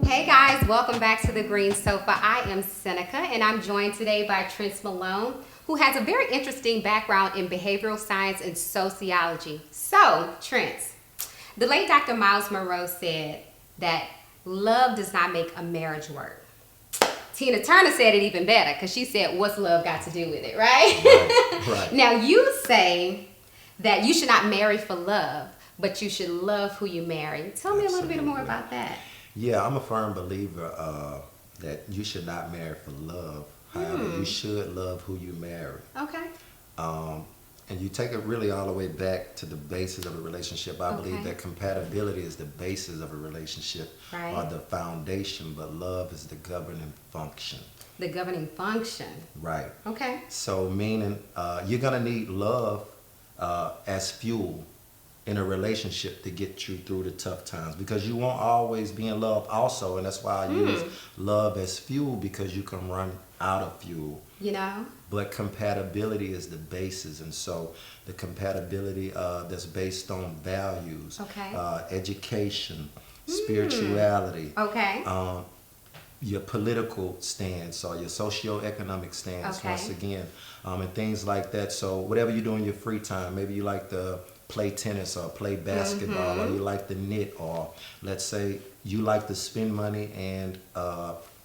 Hey guys, welcome back to the Green Sofa. I am Seneca and I'm joined today by Trent Malone, who has a very interesting background in behavioral science and sociology. So, Trent, the late Dr. Miles Monroe said that love does not make a marriage work. Tina Turner said it even better because she said, what's love got to do with it, right? Right. Now, you say that you should not marry for love, but you should love who you marry. Tell me a little bit more about that. Yeah, I'm a firm believer that you should not marry for love. However, you should love who you marry. Okay. And you take it really all the way back to the basis of a relationship. I believe that compatibility is the basis of a relationship, Right. or the foundation, but love is the governing function. The governing function. Right. Okay. So meaning you're going to need love as fuel in a relationship to get you through the tough times, because you won't always be in love also, and that's why I use love as fuel, because you can run out of fuel. You know? But compatibility is the basis, and so the compatibility that's based on values, Okay. Education, spirituality, Okay. your political stance or your socio-economic stance, Okay. once again, and things like that. So whatever you do in your free time, maybe you like to play tennis or play basketball, or you like to knit, or let's say you like to spend money and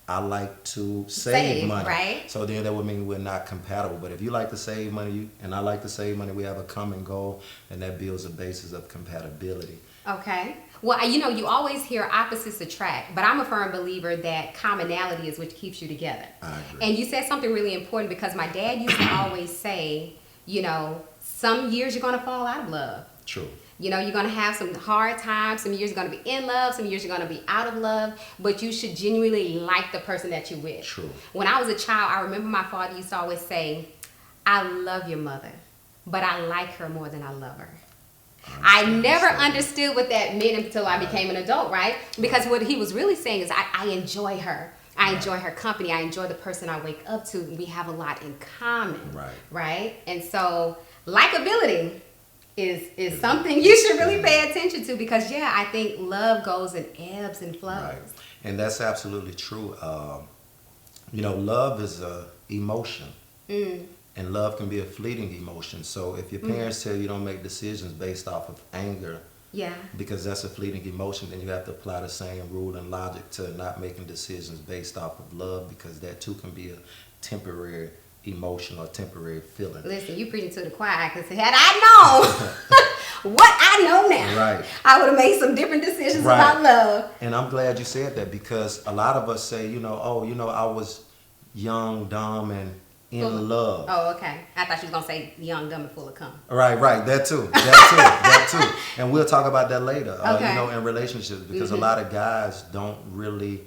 I like to save money. Right. So then that would mean we're not compatible. But if you like to save money and I like to save money, we have a common goal, and that builds a basis of compatibility. Okay. Well, you know, you always hear opposites attract, but I'm a firm believer that commonality is what keeps you together. I agree. And you said something really important, because my dad used to always say, you know, some years you're going to fall out of love. True. You know, you're going to have some hard times. Some years you're going to be in love. Some years you're going to be out of love. But you should genuinely like the person that you're with. True. When I was a child, I remember my father used to always say, I love your mother, but I like her more than I love her. I never understood what that meant until I became an adult, right? Because what he was really saying is I enjoy her. I enjoy her company. I enjoy the person I wake up to. We have a lot in common. Right. Right? And so likability is something you should really pay attention to, because I think love goes in ebbs and flows. Right. And that's absolutely true. You know, love is a emotion. And love can be a fleeting emotion. So if your parents tell you don't make decisions based off of anger, because that's a fleeting emotion, then you have to apply the same rule and logic to not making decisions based off of love, because that too can be a temporary emotion or temporary feeling. Listen, you preaching to the choir, because had I known what I know now, Right. I would have made some different decisions about love. And I'm glad you said that, because a lot of us say, you know, I was young, dumb, and in love. Oh, okay. I thought you was going to say young, dumb, and full of cum. Right, that too. That too. And we'll talk about that later, Okay. you know, in relationships, because a lot of guys don't really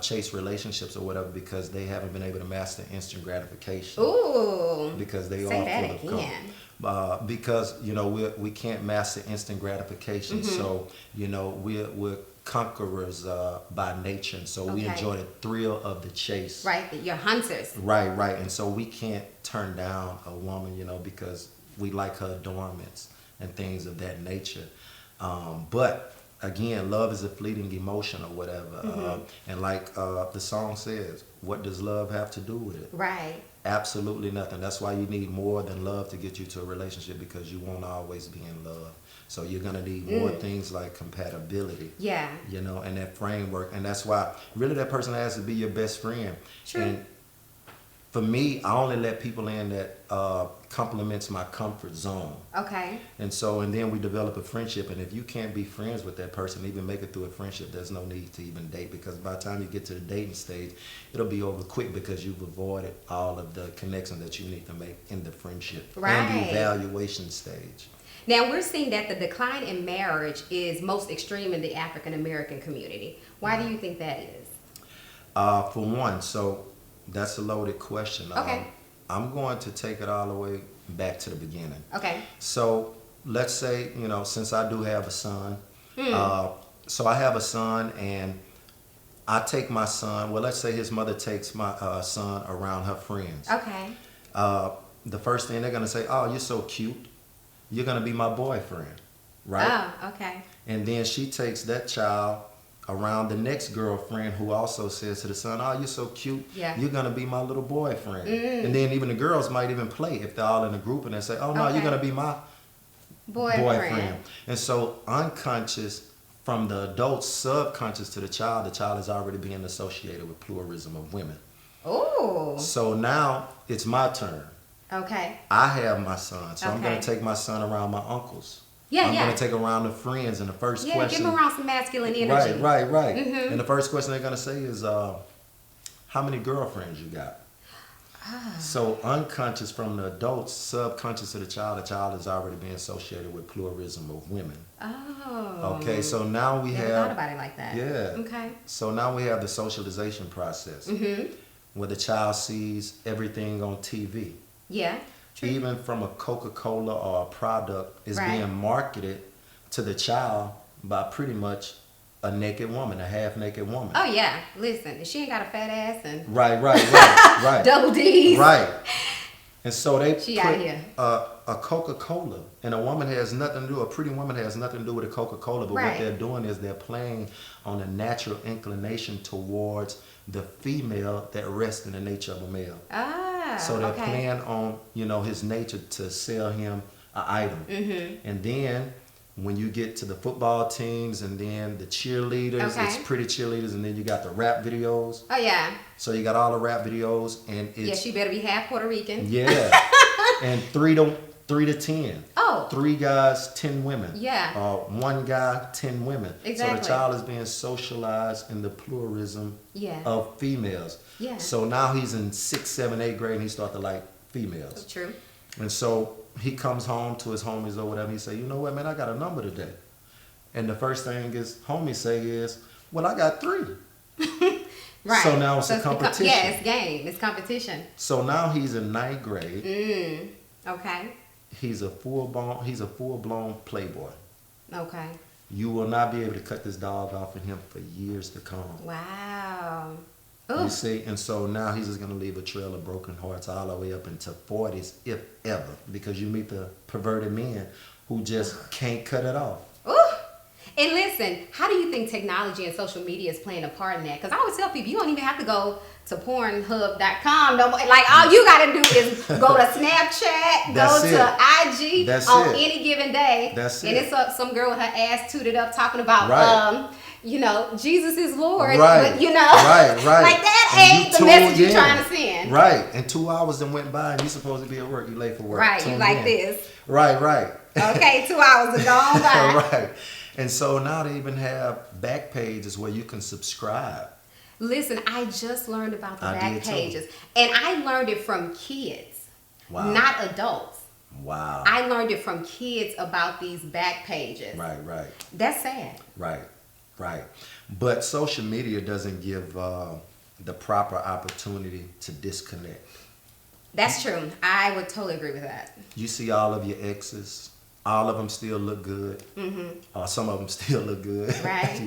chase relationships or whatever, because they haven't been able to master instant gratification. Ooh. Because they Say are that full of again. cum. Because, you know, we can't master instant gratification. So, you know, we're conquerors by nature, and so we enjoy the thrill of the chase. Right, you're hunters. Right. And so we can't turn down a woman, you know, because we like her adornments and things of that nature. But again, love is a fleeting emotion or whatever. And like the song says, what does love have to do with it? Right. Absolutely nothing. That's why you need more than love to get you to a relationship, because you won't always be in love. So you're going to need more things like compatibility. Yeah. You know, and that framework. And that's why really that person has to be your best friend. True. And for me, I only let people in that complements my comfort zone. Okay. And then we develop a friendship. And if you can't be friends with that person, even make it through a friendship, there's no need to even date, because by the time you get to the dating stage, it'll be over quick, because you've avoided all of the connections that you need to make in the friendship and the evaluation stage. Now, we're seeing that the decline in marriage is most extreme in the African American community. Why do you think that is? For one, so that's a loaded question. Okay. I'm going to take it all the way back to the beginning. Okay. So let's say, you know, since I do have a son, so I have a son, and I take my son, well, let's say his mother takes my son around her friends. Okay. The first thing they're going to say, oh, you're so cute. You're going to be my boyfriend, right? Oh, okay. And then she takes that child around the next girlfriend who also says to the son, "Oh, you're so cute. Yeah. You're gonna be my little boyfriend." And then even the girls might even play if they're all in a group and they say, "Oh no, you're gonna be my boyfriend." And so unconscious from the adult's subconscious to the child is already being associated with pluralism of women. Oh. So now it's my turn. Okay. I have my son, so I'm Okay. gonna take my son around my uncles. Yeah, I'm yeah. gonna take around the friends, and the first Yeah, question. give them around some masculine energy. Right. And the first question they're gonna say is, "How many girlfriends you got?" So unconscious from the adults, subconscious to the child is already being associated with pluralism of women. Oh. Okay, so now we Never have. thought about it like that. Yeah. Okay. So now we have the socialization process, where the child sees everything on TV. Yeah. True. Even from a Coca Cola or a product is Right. being marketed to the child by pretty much a naked woman, a half naked woman. Oh yeah. Listen, if she ain't got a fat ass and Right. double D's. Right. And so they She put out here. a Coca Cola, and a woman has nothing to do. A pretty woman has nothing to do with a Coca Cola. But what Right. they're doing is they're playing on a natural inclination towards the female that rests in the nature of a male. Ah. So they're okay. playing on, his nature to sell him an item. And then when you get to the football teams and then the cheerleaders, Okay. it's pretty cheerleaders, and then you got the rap videos. Oh yeah. So you got all the rap videos, and Yeah, it's she better be half Puerto Rican. yeah, and 3 to 10. Oh. 3 guys, 10 women. Yeah. 1 guy, 10 women. Exactly. So the child is being socialized in the pluralism Yeah. of females. Yeah. So now he's in 6th, 7th, 8th grade, and he starts to like females. True. And so he comes home to his homies or whatever. He say, "You know what, man? I got a number today." And the first thing his homies say is, "Well, I got 3." Right. So now it's a become- competition. yeah, it's game. It's competition. So now he's in 9th grade. Okay. He's a full-blown playboy. Okay. You will not be able to cut this dog off in him for years to come. Wow. You Ooh. see, and so now he's just gonna leave a trail of broken hearts all the way up into 40s, if ever, because you meet the perverted men who just can't cut it off. Ooh. And listen, how do you think technology and social media is playing a part in that? Because I always tell people you don't even have to go to Pornhub.com no more. Like all you gotta do is go to Snapchat, That's go it. to IG That's on it. any given day. That's and it. it's some girl with her ass tooted up talking about Right. Jesus is Lord. Right. But Right. like that And ain't you the tuned message you're in. trying to send. Right. And 2 hours then went by and you supposed to be at work. You late for work. Right, you Tuned like in. this. Right. Okay, 2 hours are gone by. Right. And so now they even have back pages where you can subscribe. Listen, I just learned about the I back did too. pages. And I learned it from kids, Wow. not adults. Wow. I learned it from kids about these back pages. Right. That's sad. Right. But social media doesn't give the proper opportunity to disconnect. That's true. I would totally agree with that. You see all of your exes, all of them still look good. Some of them still look good. Right.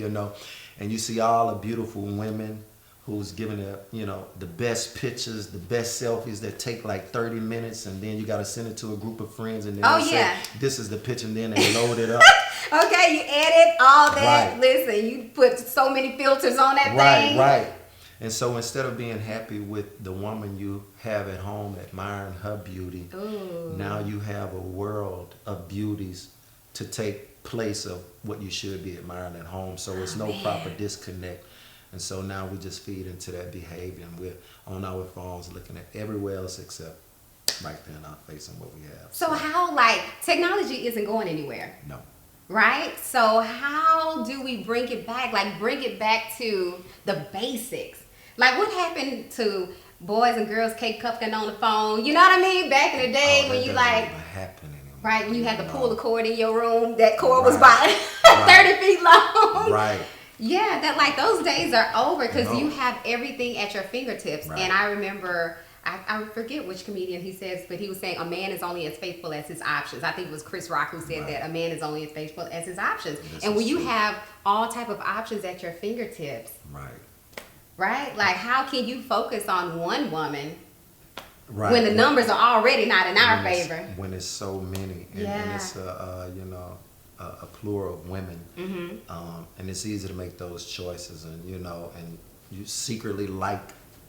And you see all the beautiful women who's giving the best pictures, the best selfies that take like 30 minutes, and then you got to send it to a group of friends, and then Oh, they yeah. say, "This is the picture," and then they load it up. Okay, you edit all that. Right. Listen, you put so many filters on that thing. Right. And so instead of being happy with the woman you have at home, admiring her beauty, Ooh. now you have a world of beauties to take place of what you should be admiring at home. So it's no proper disconnect. And so now we just feed into that behavior, and we're on our phones looking at everywhere else except right there in our face and what we have. So how, technology isn't going anywhere. No. Right? So how do we bring it back? Bring it back to the basics. What happened to boys and girls cake cupping on the phone? You know what I mean? Back in the day when you happen anymore. right, when you had to pull the cord in your room, that cord was Right. about 30 feet long. Right. Yeah, that those days are over because No. you have everything at your fingertips. Right. And I remember, I forget which comedian he says, but he was saying a man is only as faithful as his options. I think it was Chris Rock who said Right. that a man is only as faithful as his options. This and when is you true. have all type of options at your fingertips, Right. right? How can you focus on one woman Right. when the numbers are already not in our when it's- favor? When it's so many. And Yeah. it's, a plural of women, and it's easy to make those choices, and and you secretly like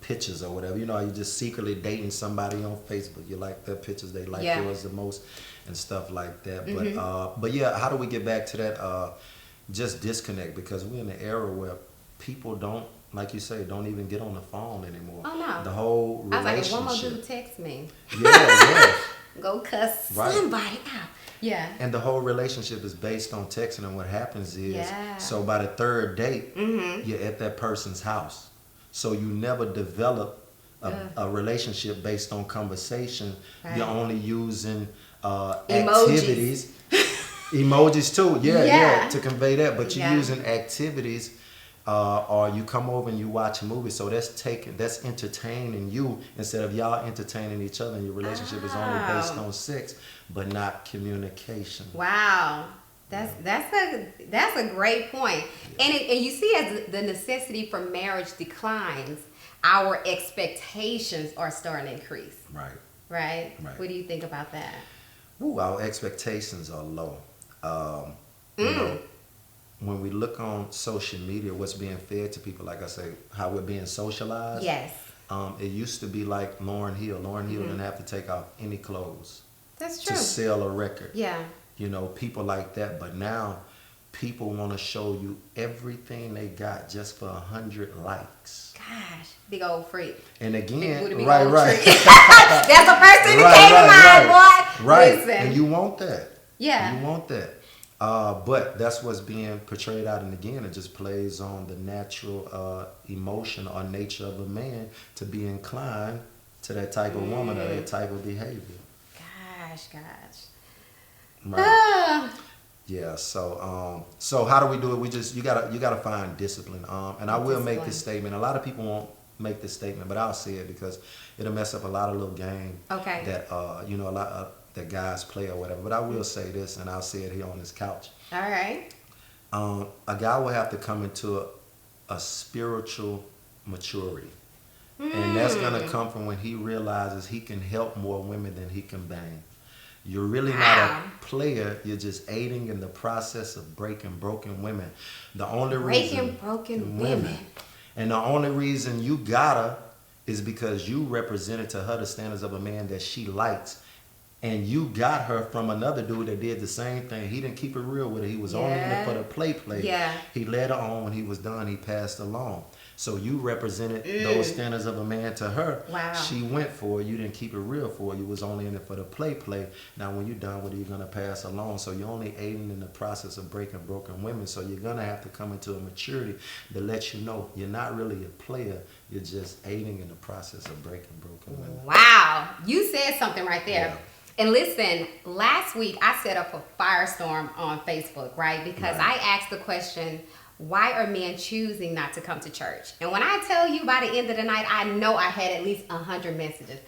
pictures or whatever. You just secretly dating somebody on Facebook. You like their pictures, they like yours the most, and stuff like that. But yeah, how do we get back to that? Just disconnect, because we're in an era where people don't, like you say, don't even get on the phone anymore. Oh no. The whole relationship. I was like, one more dude text me. Yeah. Go cuss somebody out. Yeah. And the whole relationship is based on texting, and what happens is, so by the third date, you're at that person's house. So you never develop a relationship based on conversation. Right. You're only using activities. Emojis too, to convey that. But you're using activities, or you come over and you watch a movie. So that's entertaining you instead of y'all entertaining each other. And your relationship is only based on sex, but not communication. Wow, that's a great point. Yeah. And you see, as the necessity for marriage declines, our expectations are starting to increase. Right. What do you think about that? Ooh, our expectations are low. You know, when we look on social media, what's being fed to people, like I say, how we're being socialized. Yes. It used to be like Lauryn Hill. Lauryn Hill didn't have to take off any clothes. That's true. To sell a record. Yeah. People like that. But now, people want to show you everything they got just for 100 likes. Gosh, big old freak. And again, right. That's the first thing that came to mind, boy. Right. Listen. And you want that. Yeah. You want that. But that's what's being portrayed out, and again, it just plays on the natural emotion or nature of a man to be inclined to that type of woman or that type of behavior. Gosh. Right. Yeah. So how do we do it? You gotta find discipline. And I will make this statement. A lot of people won't make this statement, but I'll say it because it'll mess up a lot of little game. Okay. That a lot that guys play or whatever. But I will say this, and I'll say it here on this couch. All right. A guy will have to come into a spiritual maturity. And that's going to come from when he realizes he can help more women than he can bang. You're really not a player. You're just aiding in the process of breaking broken women. The only reason broken women. And the only reason you got her is because you represented to her the standards of a man that she likes. And you got her from another dude that did the same thing. He didn't keep it real with her. He was only in it for the play. Yeah. He led her on. When he was done, he passed along. So you represented those standards of a man to her. Wow. She went for it. You didn't keep it real for her. You was only in it for the play. Now when you're done with it, you're going to pass along. So you're only aiding in the process of breaking broken women. So you're going to have to come into a maturity that lets you know you're not really a player. You're just aiding in the process of breaking broken women. Wow. You said something right there. Yeah. And listen, last week I set up a firestorm on Facebook, right? Because I asked the question, why are men choosing not to come to church? And when I tell you by the end of the night, I know I had at least 100 messages.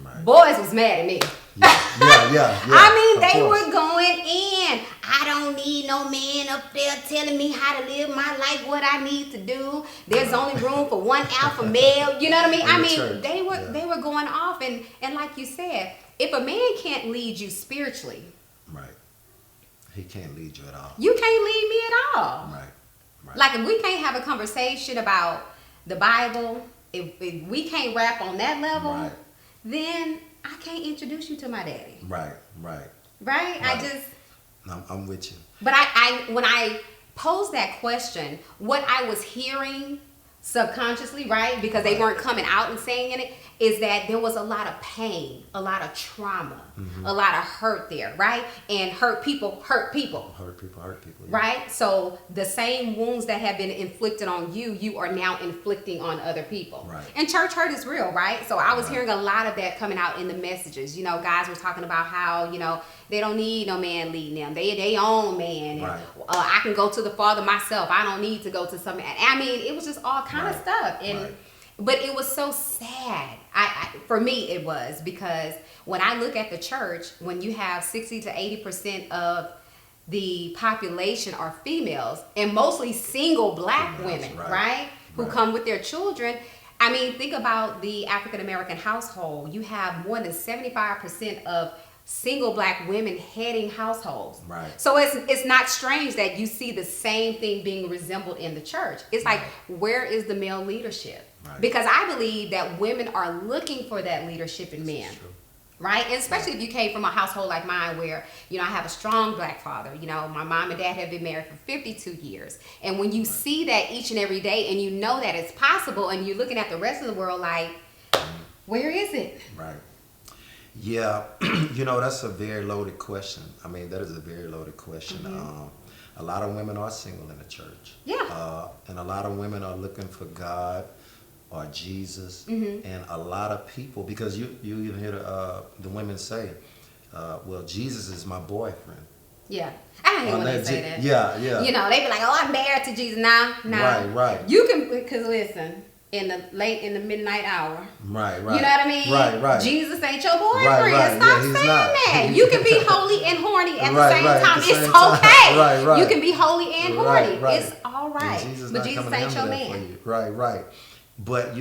Right. Boys was mad at me. Yeah. I mean, they were going in. I don't need no man up there telling me how to live my life, what I need to do. There's only room for one alpha male. You know what I mean? They were going off, and like you said, if a man can't lead you spiritually, right, he can't lead you at all. You can't lead me at all. Right. Like if we can't have a conversation about the Bible, if we can't rap on that level, then I can't introduce you to my daddy. Right. I'm with you. But I when I posed that question, what I was hearing subconsciously, right, because they weren't coming out and saying it, is that there was a lot of pain, a lot of trauma, a lot of hurt there, right? And hurt people hurt people. Yeah. Right? So the same wounds that have been inflicted on you, you are now inflicting on other people. Right. And church hurt is real, right? So I was hearing a lot of that coming out in the messages. You know, guys were talking about how, they don't need no man leading them. They own man. And, I can go to the Father myself. I don't need to go to some man. I mean, it was just all kind of stuff. And but it was so sad. For me, it was, because when I look at the church, when you have 60 to 80% of the population are females, and mostly single black women, right? Who come with their children. I mean, think about the African American household. You have more than 75% of single black women heading households. Right. So it's not strange that you see the same thing being resembled in the church. It's like, where is the male leadership? Right. Because I believe that women are looking for that leadership in men. Right? And especially if you came from a household like mine where, I have a strong black father. My mom and dad have been married for 52 years. And when you see that each and every day and you know that it's possible and you're looking at the rest of the world like, where is it? Right. Yeah. That's a very loaded question. I mean, that is a very loaded question. A lot of women are single in the church. Yeah. And a lot of women are looking for God or Jesus, and a lot of people, because you even hear the women say, well, Jesus is my boyfriend. Yeah. I hate when they say that. Yeah. They be like, oh, I'm married to Jesus now. Right. You can, because listen, in the midnight hour. Right. You know what I mean? Right. Jesus ain't your boyfriend. Right. Stop Yeah, he's saying not. that. You can be holy and horny at the same time. At the It's same time. okay. Right. You can be holy and horny. Right. It's all right. And But Jesus ain't your man. Right. But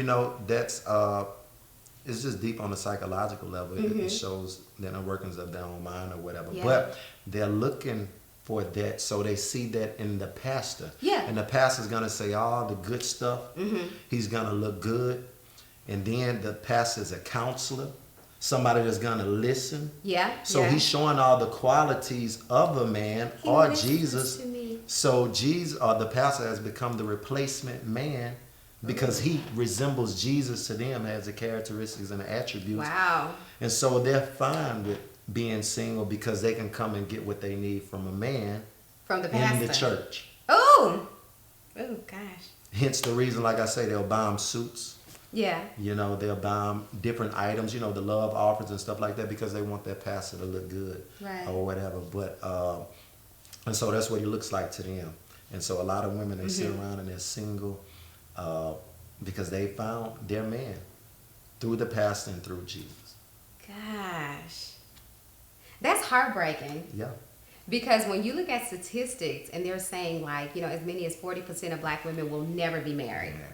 that's it's just deep on the psychological level. It shows the inner workings of their own mind or whatever. Yeah. But they're looking for that, so they see that in the pastor. Yeah. And the pastor's gonna say all the good stuff. He's gonna look good, and then the pastor's a counselor, somebody that's gonna listen. Yeah. So he's showing all the qualities of a man or Jesus. To me. So Jesus or the pastor has become the replacement man, because he resembles Jesus to them, has the characteristics and the attributes. Wow. And so they're fine with being single because they can come and get what they need from a man From the pastor. in the church. Oh gosh. Hence the reason, like I say, they'll buy them suits. Yeah. They'll buy them different items, the love offers and stuff like that, because they want their pastor to look good. Right. Or whatever. But and so that's what he looks like to them. And so a lot of women, they sit around and they're single because they found their man through the pastor and through Jesus. Gosh. That's heartbreaking. Yeah. Because when you look at statistics and they're saying like, as many as 40% of black women will never be married. Yeah.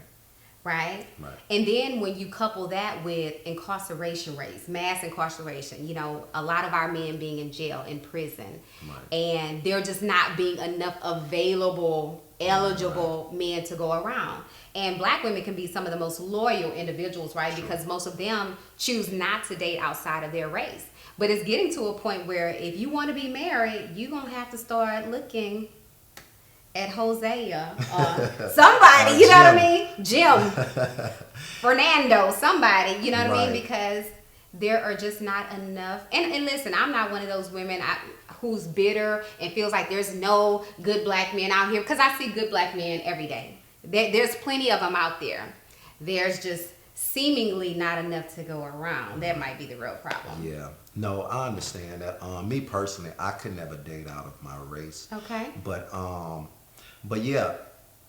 Right? Right. And then when you couple that with incarceration rates, mass incarceration, a lot of our men being in jail, in prison, Right. and there just not being enough available, eligible men to go around. And black women can be some of the most loyal individuals, right? Sure. Because most of them choose not to date outside of their race. But it's getting to a point where if you want to be married, you're going to have to start looking at Hosea or somebody, you know what I mean? Jim, Fernando, somebody, you know what I mean? Because there are just not enough. And listen, I'm not one of those women who's bitter and feels like there's no good black men out here, because I see good black men every day. There's plenty of them out there. There's just seemingly not enough to go around. That might be the real problem. Yeah. No, I understand that. Me personally, I could never date out of my race. Okay. But yeah,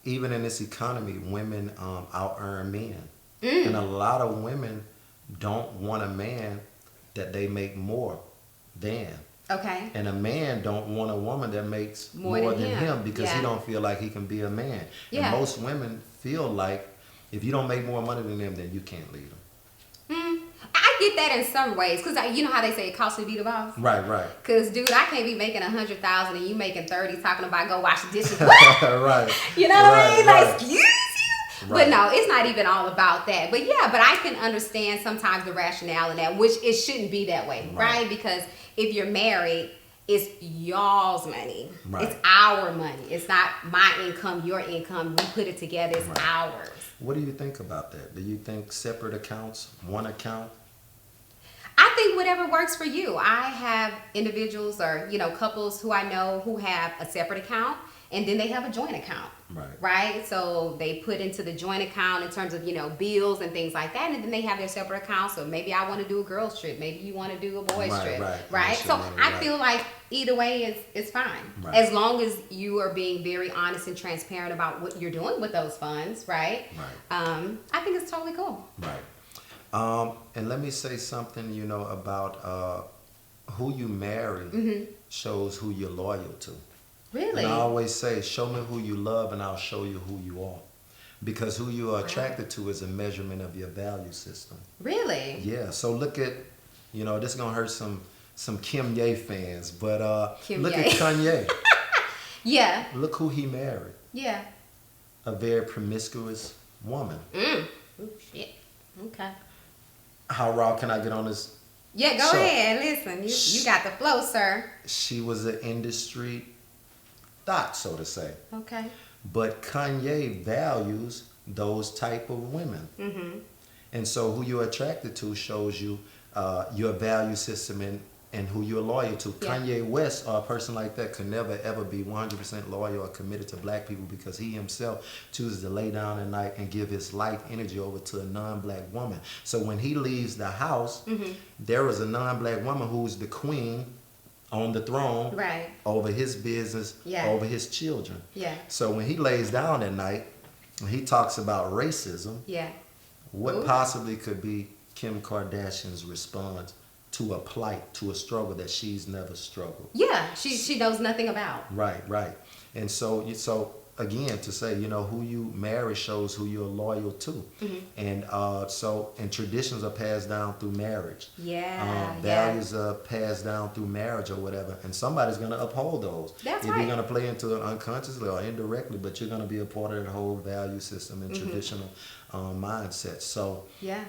even in this economy, women out-earn men. And a lot of women don't want a man that they make more than. Okay. And a man don't want a woman that makes More more than than him. him, because he don't feel like he can be a man. Yeah. And most women feel like if you don't make more money than them, then you can't lead them. I get that in some ways, because you know how they say it costs to be the boss? Right. Because, dude, I can't be making $100,000 and you making 30 talking about go wash the dishes. What? Right. You know what I mean? Right. Like, excuse you? Right. But no, it's not even all about that. But yeah, but I can understand sometimes the rationale in that, which it shouldn't be that way, right? Because if you're married, it's y'all's money. Right. It's our money. It's not my income, your income. We put it together. It's ours. What do you think about that? Do you think separate accounts, one account? I think whatever works for you. I have individuals or, couples who I know who have a separate account, and then they have a joint account. Right? So they put into the joint account in terms of, bills and things like that, and then they have their separate accounts. So maybe I want to do a girls trip. Maybe you want to do a boys trip. Right? So I feel like either way is fine. As long as you are being very honest and transparent about what you're doing with those funds, right? I think it's totally cool. Right. And let me say something, about who you marry shows who you're loyal to. Really? And I always say, show me who you love and I'll show you who you are. Because who you are attracted to is a measurement of your value system. Really? Yeah. So look at, this is going to hurt some some Kanye fans, but Kim look Ye. at Kanye. Yeah. Look who he married. Yeah. A very promiscuous woman. Oh, shit. Okay. How raw can I get on this? Yeah, go So, ahead. Listen, you got the flow, sir. She was an industry thought, so to say. Okay. But Kanye values those type of women. Mm-hmm. And so who you're attracted to shows you your value system and who you're loyal to. Yeah. Kanye West, or a person like that, could never ever be 100% loyal or committed to black people because he himself chooses to lay down at night and give his life energy over to a non-black woman. So when he leaves the house, there is a non-black woman who's the queen on the throne Right. over his business, Yeah. over his children. Yeah. So when he lays down at night, he talks about racism. Yeah. What Ooh. possibly could be Kim Kardashian's response to a plight, to a struggle that she's never struggled? Yeah. She knows nothing about. Right, right. And so again, to say, who you marry shows who you're loyal to. And and traditions are passed down through marriage. Yeah. Values are passed down through marriage or whatever, and somebody's going to uphold those. That's If right. you're going to play into it unconsciously or indirectly, but you're going to be a part of the whole value system and traditional mindset. So, Yeah.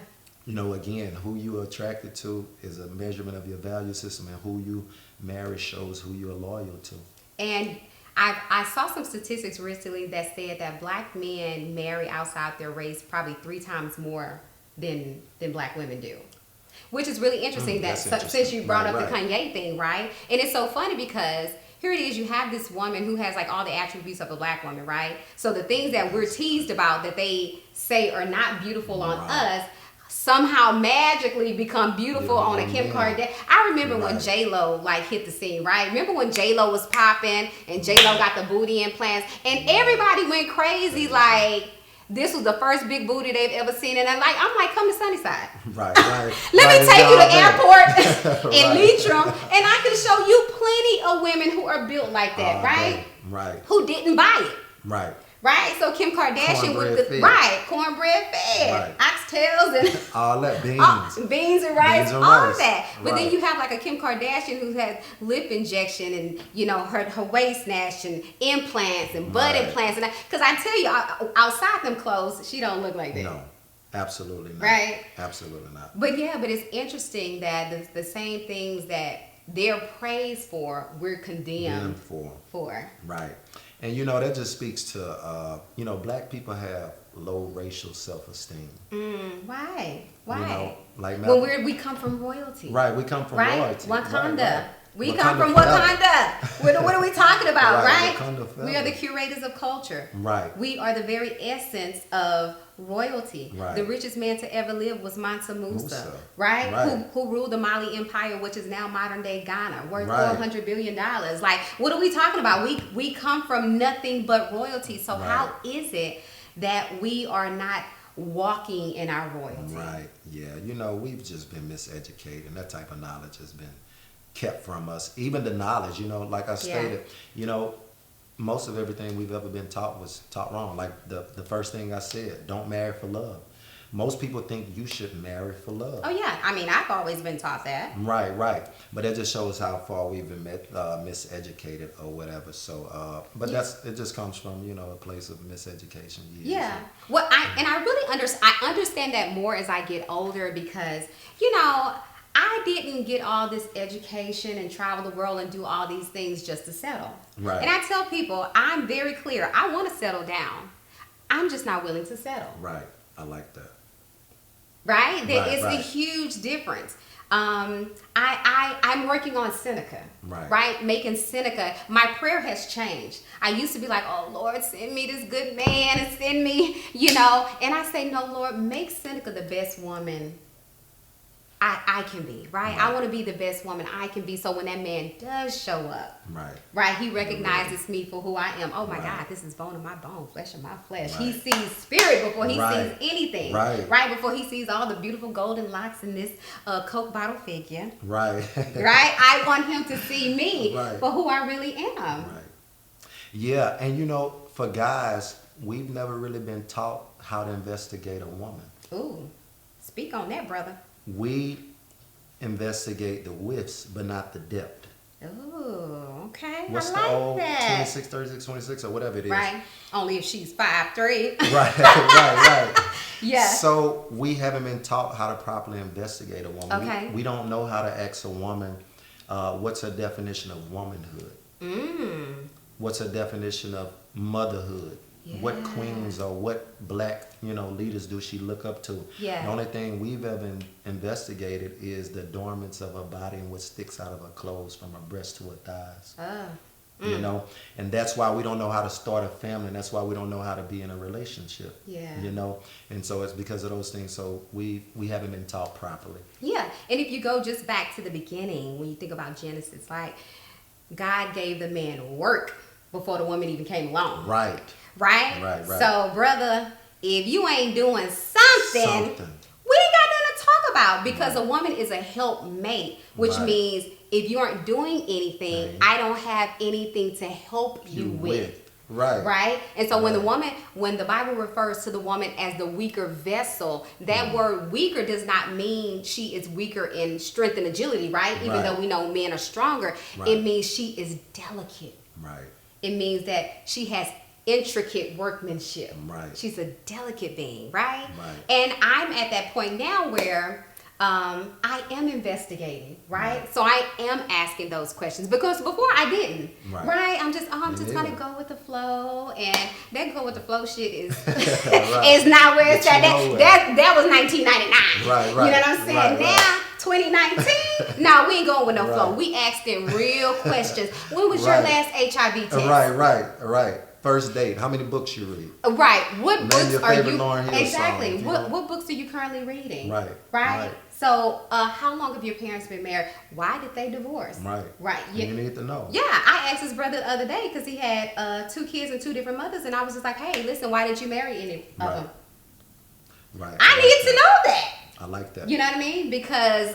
again, who you're attracted to is a measurement of your value system, and who you marry shows who you're loyal to. And I saw some statistics recently that said that black men marry outside their race probably 3 times more than black women do. Which is really interesting That's since interesting. you brought Right, up the right. Kanye thing, right? And it's so funny because here it is, you have this woman who has like all the attributes of a black woman, right? So the things that we're teased about that they say are not beautiful on Right. us somehow magically become beautiful on a Kim Kardashian. I remember when Right. J-Lo like hit the scene, right? Remember when J-Lo was popping and J-Lo got the booty implants and everybody went crazy like this was the first big booty they've ever seen. And I'm like, come to Sunnyside. Right, right. Let Right, me take you to it's the down airport in Right. Leitrim, and I can show you plenty of women who are built like that, All right? day. Right, Who didn't buy it, right. right? So Kim Kardashian Cornbread with the fed. cornbread fed, Right. oxtails and All that beans. beans and rice, Beans and all rice. that. But then Right. you have like a Kim Kardashian who has lip injection and her waist snatch and implants and butt Right. implants and because I tell you outside them clothes she don't look like that. No, absolutely not. Right. Absolutely not. But it's interesting that the same things that they're praised for, we're condemned for. Right. And that just speaks to black people have low racial self-esteem. Why? Why? Like when we come from royalty. right, we come from Right? royalty. Wakanda. Right. We Wakanda come from forever. Wakanda. What are we talking about, Right, right? Wakanda forever. We are the curators of culture. Right. We are the very essence of royalty. Right. The richest man to ever live was Mansa Musa, Musa. right? Right. Who ruled the Mali Empire, which is now modern day Ghana, worth Right. $400 billion. Like, what are we talking about? We come from nothing but royalty. So Right. how is it that we are not walking in our royalty? Right. Yeah. We've just been miseducated, and that type of knowledge has been kept from us. Even the knowledge, like I stated, most of everything we've ever been taught was taught wrong. Like the first thing I said, don't marry for love. Most people think you should marry for love. Oh yeah, I've always been taught that. Right, right. But that just shows how far we've been miseducated or whatever. So, but it just comes from a place of miseducation. Yeah. Well, I really understand that more as I get older because I didn't get all this education and travel the world and do all these things just to settle. Right. And I tell people, I'm very clear. I want to settle down. I'm just not willing to settle. Right. I like that. Right? It's right. a huge difference. I'm working on Seneca. Right? Making Seneca. My prayer has changed. I used to be like, oh Lord, send me this good man and send me, And I say, no, Lord, make Seneca the best woman I can be, right? I want to be the best woman I can be. So when that man does show up, right, he recognizes me for who I am. Oh my God, this is bone of my bone, flesh of my flesh. He sees spirit before he sees anything, right? Before he sees all the beautiful golden locks in this Coke bottle figure, right? I want him to see me for who I really am. Right. Yeah, and for guys, we've never really been taught how to investigate a woman. Ooh, speak on that, brother. We investigate the widths, but not the depth. Oh, okay. What's I the like old that. 26, 36, 26, or whatever it is? Right. Only if she's 5'3". Right. Yeah. So we haven't been taught how to properly investigate a woman. Okay. We don't know how to ask a woman, what's her definition of womanhood? What's her definition of motherhood? What queens or what black, leaders do she look up to? Yeah. The only thing we've ever investigated is the adornments of her body and what sticks out of her clothes from her breast to her thighs. And that's why we don't know how to start a family, and that's why we don't know how to be in a relationship. And so it's because of those things. So we haven't been taught properly. Yeah. And if you go just back to the beginning, when you think about Genesis, like God gave the man work before the woman even came along. Right. So, brother, if you ain't doing something, we ain't got nothing to talk about, because a woman is a helpmate, which means if you aren't doing anything, I don't have anything to help you with. Right. And so when the Bible refers to the woman as the weaker vessel, that word weaker does not mean she is weaker in strength and agility, right? Even though we know men are stronger, it means she is delicate. It means that she has intricate workmanship. She's a delicate being, right? And I'm at that point now where I am investigating, right? So I am asking those questions, because before I didn't, right? I'm just gonna go with the flow, and that go with the flow shit is is not where it's at. That was 1999. You know what I'm saying? Now 2019, no, we ain't going with no flow. We asking real questions. When was your last HIV test? Right. First date. How many books you read? Right. What books your are favorite you? Lauren Hill Exactly. song, What books are you currently reading? Right. So, how long have your parents been married? Why did they divorce? Right. You need to know. Yeah, I asked his brother the other day, because he had 2 kids and 2 different mothers, and I was just like, hey, listen, why didn't you marry any of them? I need to know that. I like that. You know what I mean? Because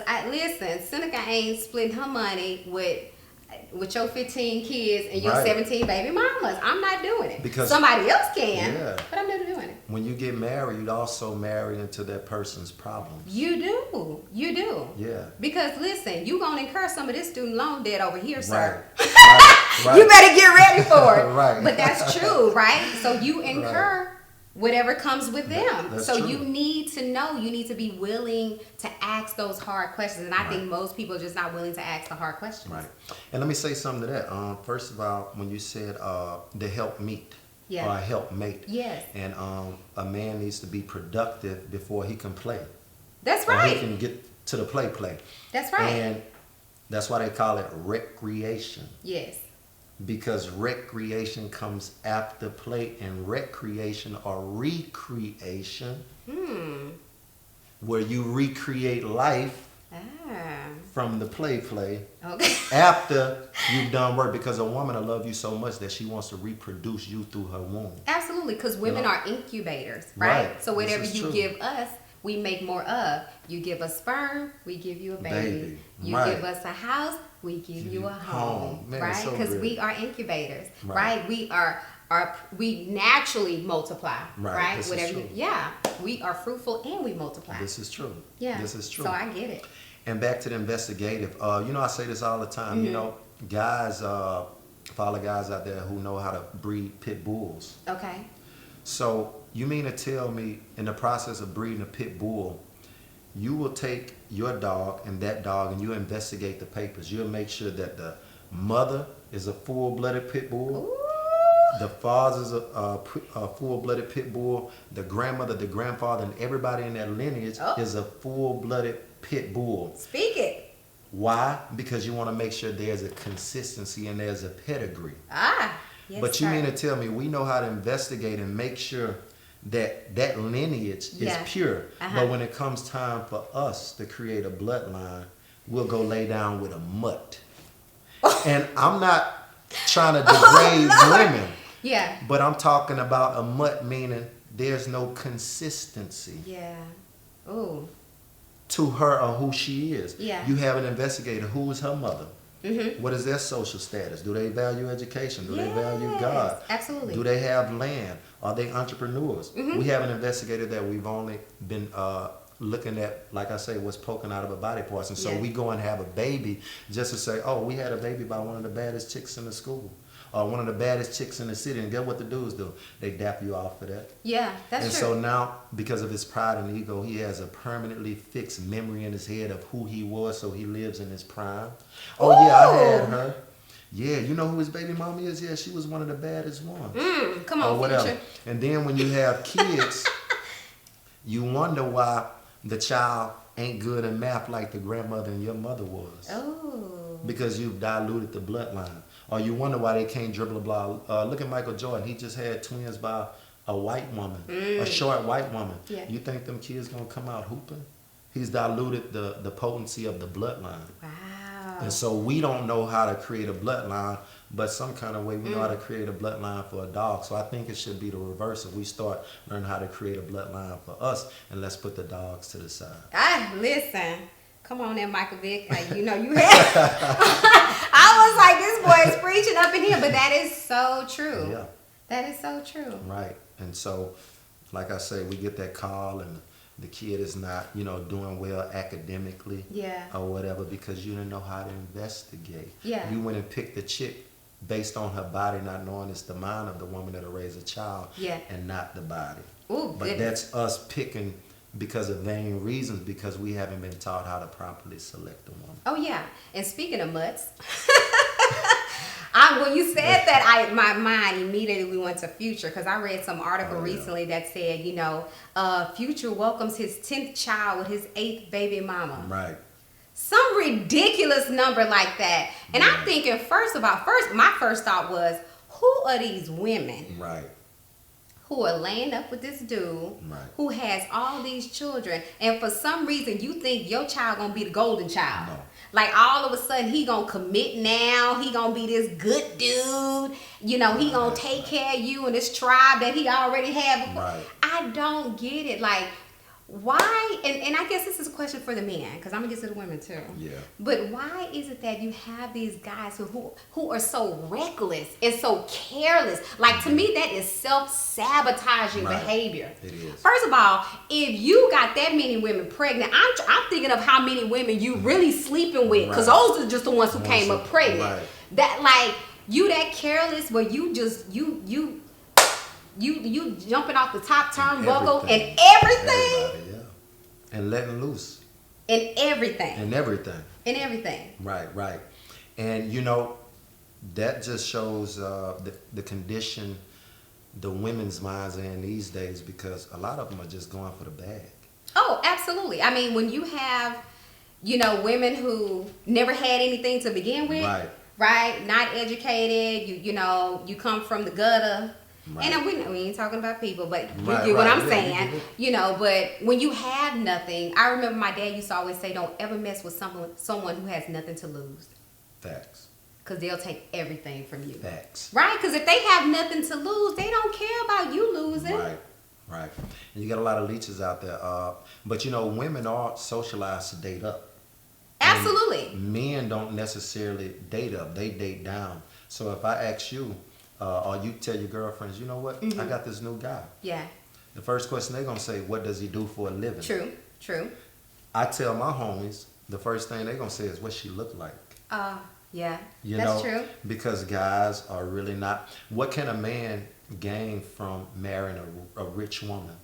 Seneca ain't splitting her money with your 15 kids and your 17 baby mamas. I'm not doing it. Because somebody else can, but I'm not doing it. When you get married, you also marry into that person's problems. You do. Yeah. Because listen, you gonna incur some of this student loan debt over here, sir. You better get ready for it. But that's true, right? So you incur whatever comes with them. So true. You need to know, you need to be willing to ask those hard questions. And I think most people are just not willing to ask the hard questions. And let me say something to that. First of all, when you said the helpmeet or a helpmate. And a man needs to be productive before he can play. That's right. Or he can get to the play. That's right. And that's why they call it recreation. Yes. Because recreation comes after play, and recreation or recreation, where you recreate life from the play after you've done work, because a woman will love you so much that she wants to reproduce you through her womb. Absolutely, because women are incubators, right? So whatever you give us, we make more of. You give us sperm, we give you a baby. You give us a house, we give you a home. Man, right? Because we are incubators, right? We naturally multiply, right? This Whatever is true. We are fruitful and we multiply. This is true. This is true. So I get it. And back to the investigative. I say this all the time. Guys, follow guys out there who know how to breed pit bulls. Okay. So you mean to tell me, in the process of breeding a pit bull, you will take your dog and that dog and you investigate the papers. You'll make sure that the mother is a full-blooded pit bull. Ooh. The father is a full-blooded pit bull. The grandmother, the grandfather, and everybody in that lineage is a full-blooded pit bull. Speak it. Why? Because you want to make sure there's a consistency and there's a pedigree. Yes, but you mean to tell me we know how to investigate and make sure that lineage is pure. But when it comes time for us to create a bloodline, we'll go lay down with a mutt. And I'm not trying to degrade women. Yeah. But I'm talking about a mutt, meaning there's no consistency. Yeah. Ooh. To her or who she is. Yeah. You have an investigator. Who is her mother? Mm-hmm. What is their social status? Do they value education? Do they value God? Absolutely. Do they have land? Are they entrepreneurs? Mm-hmm. We have an investigator that we've only been looking at, like I say, what's poking out of a body parts. And so Yeah. we go and have a baby just to say, oh, we had a baby by one of the baddest chicks in the school. Or one of the baddest chicks in the city. And get what the dudes do? They dap you off for that. Yeah, that's And true. so now, because of his pride and ego, he has a permanently fixed memory in his head of who he was, so he lives in his prime. Oh, yeah, I had her. Yeah, you know who his baby mama is? Yeah, she was one of the baddest ones. Come Or on, whatever. Future. And then when you have kids, you wonder why the child ain't good in math like the grandmother and your mother was. Oh. Because you've diluted the bloodline. Or you wonder why they can't dribble a ball. Look at Michael Jordan. He just had twins by a white woman, a short white woman. Yeah. You think them kids gonna come out hooping? He's diluted the potency of the bloodline. Wow. And so we don't know how to create a bloodline, but some kind of way we know how to create a bloodline for a dog. So I think it should be the reverse. If we start learning how to create a bloodline for us, and let's put the dogs to the side. Listen. Come on there, Michael Vick. You know you had. I was like, this boy is preaching up in here, but that is so true. Yeah. That is so true. Right. And so, like I say, we get that call and the kid is not, doing well academically Yeah. or whatever because you didn't know how to investigate. Yeah. You went and picked the chick based on her body, not knowing it's the mind of the woman that'll raise a child Yeah. and not the body. Ooh, But goodness. that's us picking because of vain reasons, because we haven't been taught how to properly select a woman. Oh yeah. And speaking of mutts, when you said that, my mind immediately went to Future because I read some article recently that said, Future welcomes his 10th child with his 8th baby mama. Right. Some ridiculous number like that. And I'm thinking, my first thought was, who are these women Right. who are laying up with this dude Right. who has all these children, and for some reason you think your child gonna be the golden child? No. Like all of a sudden he gonna commit now, he gonna be this good dude, he gonna take care of you and this tribe that he already had before. Right. I don't get it. Like, why? And I guess this is a question for the men, because I'm gonna get to the women too. Yeah. But why is it that you have these guys who are so reckless and so careless? Like, to me, that is self-sabotaging Right. behavior. It is. First of all, if you got that many women pregnant, I'm thinking of how many women you really sleeping with, because Right. those are just the ones who came up pregnant. Right. That, like, you that careless where you just you jumping off the top turnbuckle and everything. Everybody, yeah. And letting loose. And everything. And everything. And everything. Right. And that just shows the condition the women's minds are in these days, because a lot of them are just going for the bag. Oh, absolutely. I mean, when you have, women who never had anything to begin with, right? Not educated, you come from the gutter. Right. And we ain't talking about people, but you Right, get what right. I'm Yeah, saying, but when you have nothing, I remember my dad used to always say, don't ever mess with someone who has nothing to lose. Facts. Because they'll take everything from you. Facts. Right? Because if they have nothing to lose, they don't care about you losing. Right. And you got a lot of leeches out there. But women are socialized to date up. Absolutely. And men don't necessarily date up. They date down. So if I ask you, or you tell your girlfriends, you know what? Mm-hmm. I got this new guy. Yeah. The first question they're going to say, what does he do for a living? True. I tell my homies, the first thing they're going to say is, what she look like? Yeah. You That's know, true. because guys are really not. What can a man gain from marrying a rich woman?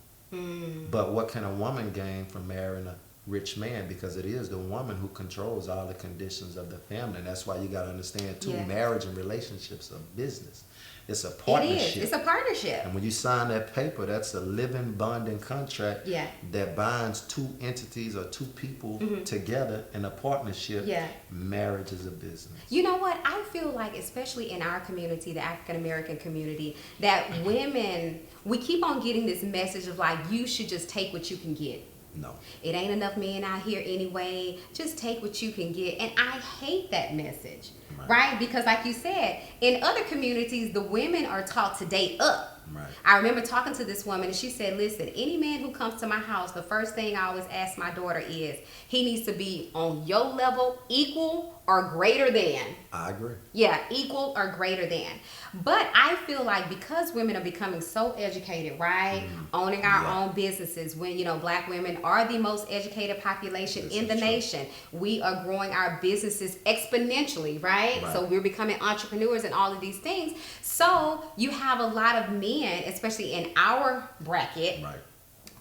But what can a woman gain from marrying a rich man? Because it is the woman who controls all the conditions of the family. And that's why you got to understand too, marriage and relationships are business. It's a partnership. It is. It's a partnership. And when you sign that paper, that's a living bonding contract that binds two entities or two people together in a partnership. Yeah. Marriage is a business. You know what? I feel like, especially in our community, the African American community, that women, we keep on getting this message of like, you should just take what you can get. No. It ain't enough men out here anyway. Just take what you can get. And I hate that message, right? Because like you said, in other communities, the women are taught to date up. Right. I remember talking to this woman and she said, listen, any man who comes to my house, the first thing I always ask my daughter is, he needs to be on your level, equal or greater than. I agree. Yeah, equal or greater than. But I feel like because women are becoming so educated, right? Owning our own businesses, when, you know, black women are the most educated population in the nation. We are growing our businesses exponentially, right? So we're becoming entrepreneurs and all of these things. So you have a lot of men, especially in our bracket,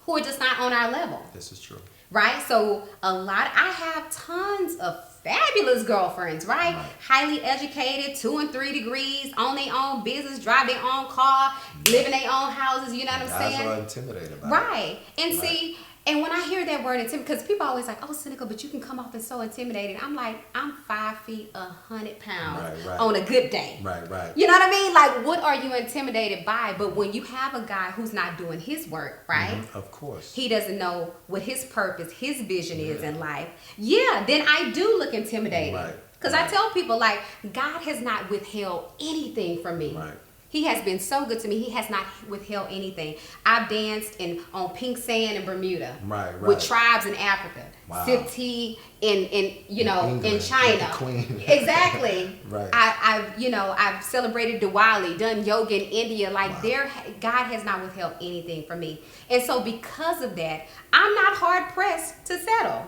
who are just not on our level. This is true. Right? So I have tons of fabulous girlfriends, right? Highly educated, 2 and 3 degrees, own their own business, drive their own car, live in their own houses, you know what I'm saying? Guys are intimidated by it. Right. And see, and when I hear that word intimidated, because people always like, oh, cynical, but you can come off as so intimidating. I'm like, I'm 5 feet, 100 pounds on a good day. Right. You know what I mean? Like, what are you intimidated by? But when you have a guy who's not doing his work, right? Of course. He doesn't know what his purpose, his vision is in life. Yeah, then I do look intimidated. Because I tell people, like, God has not withheld anything from me. He has been so good to me. He has not withheld anything. I've danced on pink sand in Bermuda with tribes in Africa. Sipped tea in China. Exactly. I've celebrated Diwali, done yoga in India. Like God has not withheld anything from me. And so because of that, I'm not hard pressed to settle.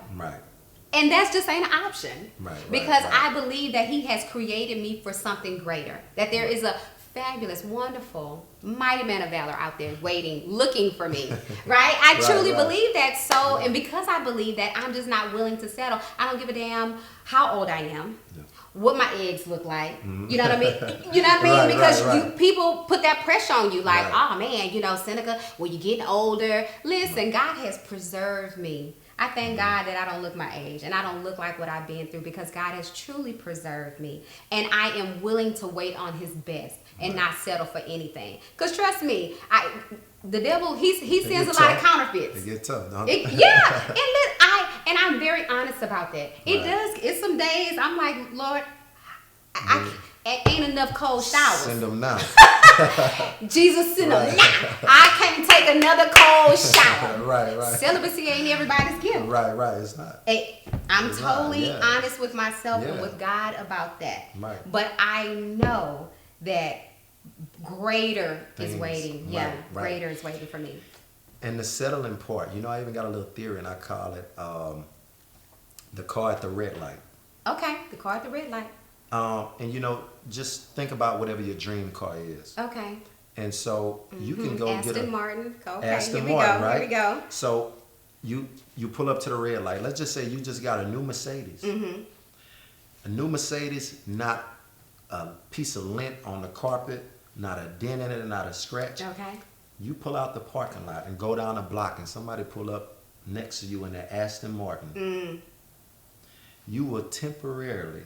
And that's just ain't an option. Because I believe that he has created me for something greater. That there is a fabulous, wonderful, mighty man of valor out there waiting, looking for me, right? I truly believe that. So, and because I believe that, I'm just not willing to settle. I don't give a damn how old I am, what my eggs look like. You know what I mean? You know what I mean? Because people put that pressure on you, like, oh man, you know, Seneca, well, you're getting older. Listen, God has preserved me. I thank God that I don't look my age and I don't look like what I've been through because God has truly preserved me. And I am willing to wait on his best and not settle for anything. Because trust me, the devil, he sends a lot of counterfeits. It gets tough, don't it? And I'm very honest about that. It does. It's some days I'm like, Lord, ain't enough cold showers. Send them now. Jesus, send them now. I can't take another cold shower. Right. Celibacy ain't everybody's gift. Right. It's not. I'm totally honest with myself and with God about that. But I know that greater is waiting. Greater is waiting for me. And the settling part, you know, I even got a little theory, and I call it the car at the red light. Okay, the car at the red light. And you know, just think about whatever your dream car is. Okay. And so you can go Aston get Martin. Okay, Aston here Martin, we go. right? Here we go. So you pull up to the red light. Let's just say you just got a new Mercedes. A new Mercedes, not a piece of lint on the carpet, not a dent in it, not a scratch. Okay. You pull out the parking lot and go down a block, and somebody pull up next to you in their Aston Martin. You will temporarily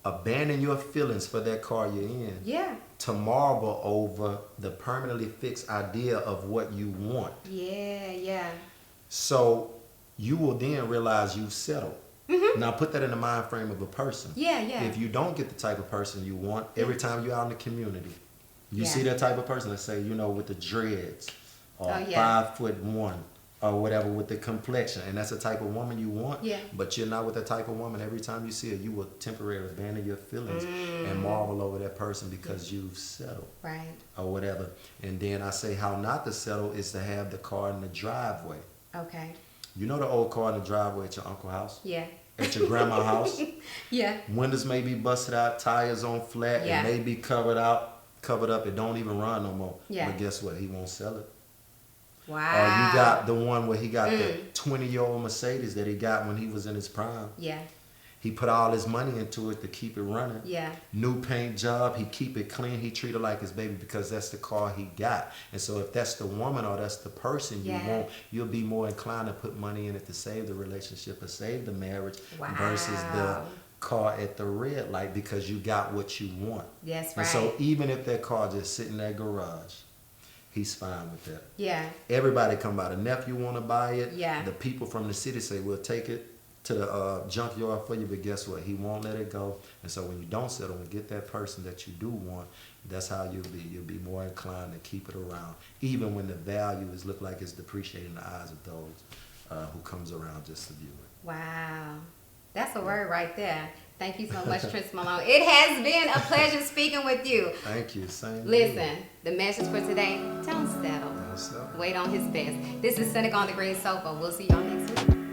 abandon your feelings for that car you're in to marvel over the permanently fixed idea of what you want. So you will then realize you've settled. Now put that in the mind frame of a person. If you don't get the type of person you want, every time you're out in the community, you see that type of person, let's say, you know, with the dreads or 5'1" or whatever, with the complexion, and that's the type of woman you want, but you're not with that type of woman. Every time you see her, you will temporarily abandon your feelings and marvel over that person because you've settled, or whatever. And then I say how not to settle is to have the car in the driveway. Okay. You know the old car in the driveway at your uncle's house? At your grandma's house? Windows may be busted out, tires on flat, it may be covered up, it don't even run no more. But guess what? He won't sell it. Wow. Or you got the one where he got the 20-year-old Mercedes that he got when he was in his prime. He put all his money into it to keep it running. New paint job. He keep it clean. He treat it like his baby because that's the car he got. And so if that's the woman or that's the person you want, you'll be more inclined to put money in it to save the relationship or save the marriage versus the car at the red light because you got what you want. That's right. And so even if that car just sitting in that garage, he's fine with that. Everybody come by. The nephew want to buy it. The people from the city say, we'll take it to the junkyard for you, but guess what? He won't let it go. And so when you don't settle and get that person that you do want, that's how you'll be. You'll be more inclined to keep it around, even when the value is look like it's depreciating in the eyes of those who comes around just to view it. Wow. That's a word right there. Thank you so much, Trent Malone. It has been a pleasure speaking with you. Thank you. Same. Listen, the message for today, don't settle. Don't settle. Wait on his best. This is Seneca on the Green Sofa. We'll see y'all next week.